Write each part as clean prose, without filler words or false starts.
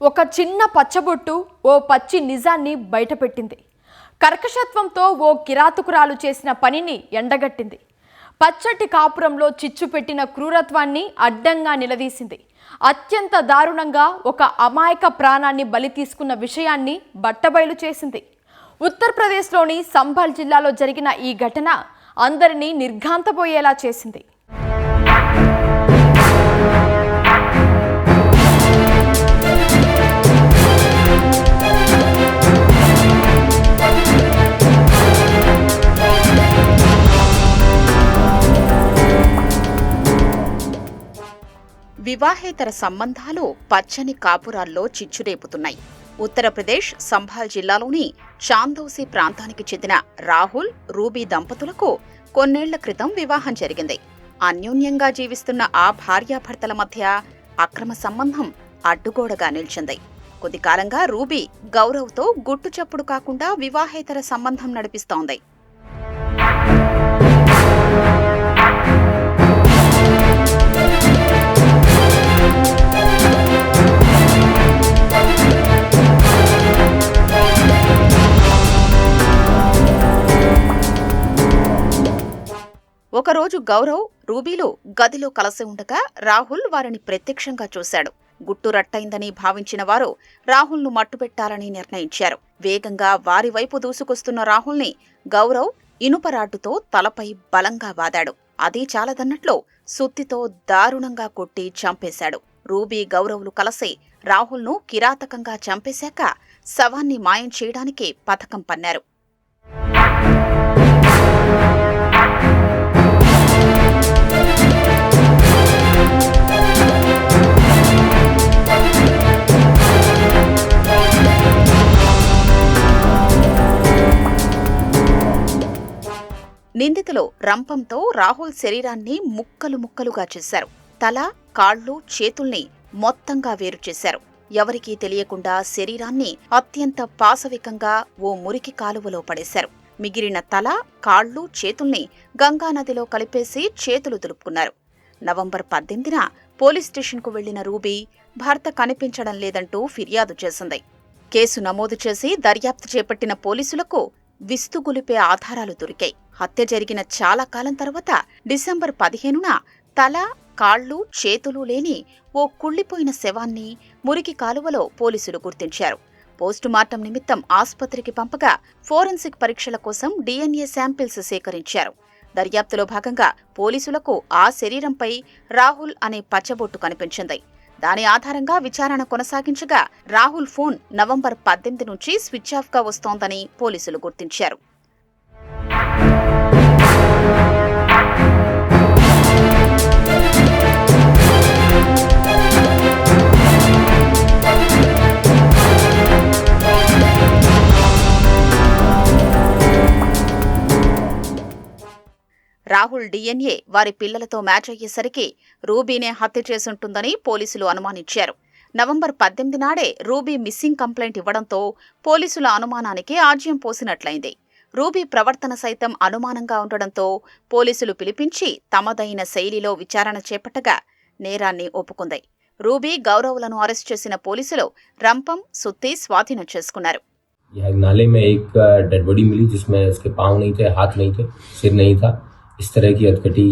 ఒక చిన్న పచ్చబొట్టు ఓ పచ్చి నిజాన్ని బయటపెట్టింది. కర్కశత్వంతో ఓ కిరాతకురాలు చేసిన పనిని ఎండగట్టింది. పచ్చటి కాపురంలో చిచ్చు పెట్టిన క్రూరత్వాన్ని అడ్డంగా నిలదీసింది. అత్యంత దారుణంగా ఒక అమాయక ప్రాణాన్ని బలి తీసుకున్న విషయాన్ని బట్టబయలు చేసింది. ఉత్తరప్రదేశ్లోని సంభల్ జిల్లాలో జరిగిన ఈ ఘటన అందరినీ నిర్ఘాంతపోయేలా చేసింది. వివాహేతర సంబంధాలు పచ్చని కాపురాల్లో చిచ్చురేపుతున్నాయి. ఉత్తరప్రదేశ్ సంభాల్ జిల్లాలోని చాందౌసి ప్రాంతానికి చెందిన రాహుల్, రూబీ దంపతులకు కొన్నేళ్ల క్రితం వివాహం జరిగింది. అన్యోన్యంగా జీవిస్తున్న ఆ భార్యాభర్తల మధ్య అక్రమ సంబంధం అడ్డుగోడగా నిలిచింది. కొద్ది కాలంగా రూబీ గౌరవ్తో గుట్టుచప్పుడు కాకుండా వివాహేతర సంబంధం నడిపిస్తోంది. ఒకరోజు గౌరవ్, రూబీలు గదిలో కలిసి ఉండగా రాహుల్ వారిని ప్రత్యక్షంగా చూశాడు. గుట్టు రట్టయిందని భావించిన వారు రాహుల్ను మట్టుపెట్టాలని నిర్ణయించారు. వేగంగా వారి వైపు దూసుకొస్తున్న రాహుల్ని గౌరవ్ ఇనుపరాడ్డుతో తలపై బలంగా వాదాడు. అదీ చాలదన్నట్లు సుత్తితో దారుణంగా కొట్టి చంపేశాడు. రూబీ, గౌరవ్లు కలిసి రాహుల్ను కిరాతకంగా చంపేశాక శవాన్ని మాయం చేయడానికి పథకం పన్నారు. నిందితులు రంపంతో రాహుల్ శరీరాన్ని ముక్కలు ముక్కలుగా చేశారు. తల, కాళ్లు, చేతుల్ని మొత్తంగా వేరు చేశారు. ఎవరికీ తెలియకుండా శరీరాన్ని అత్యంత పాశవికంగా ఓ మురికి కాలువలో పడేశారు. మిగిలిన తల, కాళ్లు, చేతుల్ని గంగానదిలో కలిపేసి చేతులు దులుపుకున్నారు. నవంబర్ 18న పోలీస్ స్టేషన్కు వెళ్లిన రూబీ భర్త కనిపించడం లేదంటూ ఫిర్యాదు చేసింది. కేసు నమోదు చేసి దర్యాప్తు చేపట్టిన పోలీసులకు విస్తుగులిపే ఆధారాలు దొరికాయి. హత్య జరిగిన చాలా కాలం తర్వాత డిసెంబర్ 15న తల, కాళ్లు, చేతులు లేని ఓ కుళ్లిపోయిన శవాన్ని మురికి కాలువలో పోలీసులు గుర్తించారు. పోస్టుమార్టం నిమిత్తం ఆస్పత్రికి పంపగా ఫోరెన్సిక్ పరీక్షల కోసం DNA శాంపిల్స్ సేకరించారు. దర్యాప్తులో భాగంగా పోలీసులకు ఆ శరీరంపై రాహుల్ అనే పచ్చబొట్టు కనిపించింది. దాని ఆధారంగా విచారణ కొనసాగించగా రాహుల్ ఫోన్ నవంబర్ 18 నుంచి స్విచ్ ఆఫ్గా వస్తోందని పోలీసులు గుర్తించారు. రాహుల్ DNA వారి పిల్లలతో మ్యాచ్ అయ్యేసరికి రూబీనే హత్య చేసుంటుందని పోలీసులు అనుమానించారు. నవంబర్ 18 నాడే రూబీ మిస్సింగ్ కంప్లైంట్ ఇవ్వడంతో పోలీసుల అనుమానానికి ఆజ్యం పోసినట్లయింది. రూబీ ప్రవర్తన సైతం అనుమానంగా ఉండడంతో పోలీసులు పిలిపించి తమదైన శైలిలో విచారణ చేపట్టగా నేరాన్ని ఒప్పుకుంది. రూబీ, గౌరవ్లను అరెస్ట్ చేసిన పోలీసులు రంపం, సుత్తి స్వాధీనం చేసుకున్నారు. इस तरह की हथकटी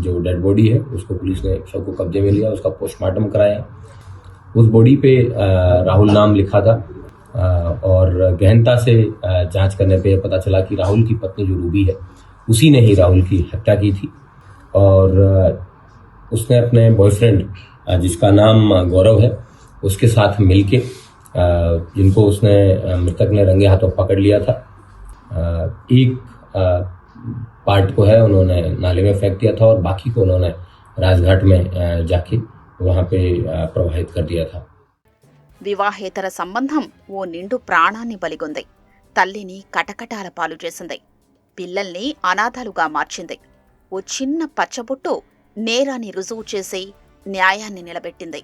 जो डेड बॉडी है उसको पुलिस ने सबको कब्जे में लिया, उसका पोस्टमार्टम कराया. उस बॉडी पे राहुल नाम लिखा था और गहनता से जांच करने पे पता चला कि राहुल की पत्नी जो रूबी है उसी ने ही राहुल की हत्या की थी और उसने अपने बॉयफ्रेंड जिसका नाम गौरव है उसके साथ मिलके जिनको उसने मृतक ने रंगे हाथों पकड़ लिया था, एक पार्ट को है उन्होंने नाले में फेंक दिया था और बाकी को उन्होंने राजघाट में जाके वहां पे प्रवाहित कर दिया था. వివాహేతర సంబంధం ఓ నిండు ప్రాణాన్ని బలిగొంది. తల్లిని కటకటాల పాలు చేసింది. పిల్లల్ని అనాథలుగా మార్చింది. ఓ చిన్న పచ్చబొట్టు నేరాన్ని రుజువు చేసి న్యాయాన్ని నిలబెట్టింది.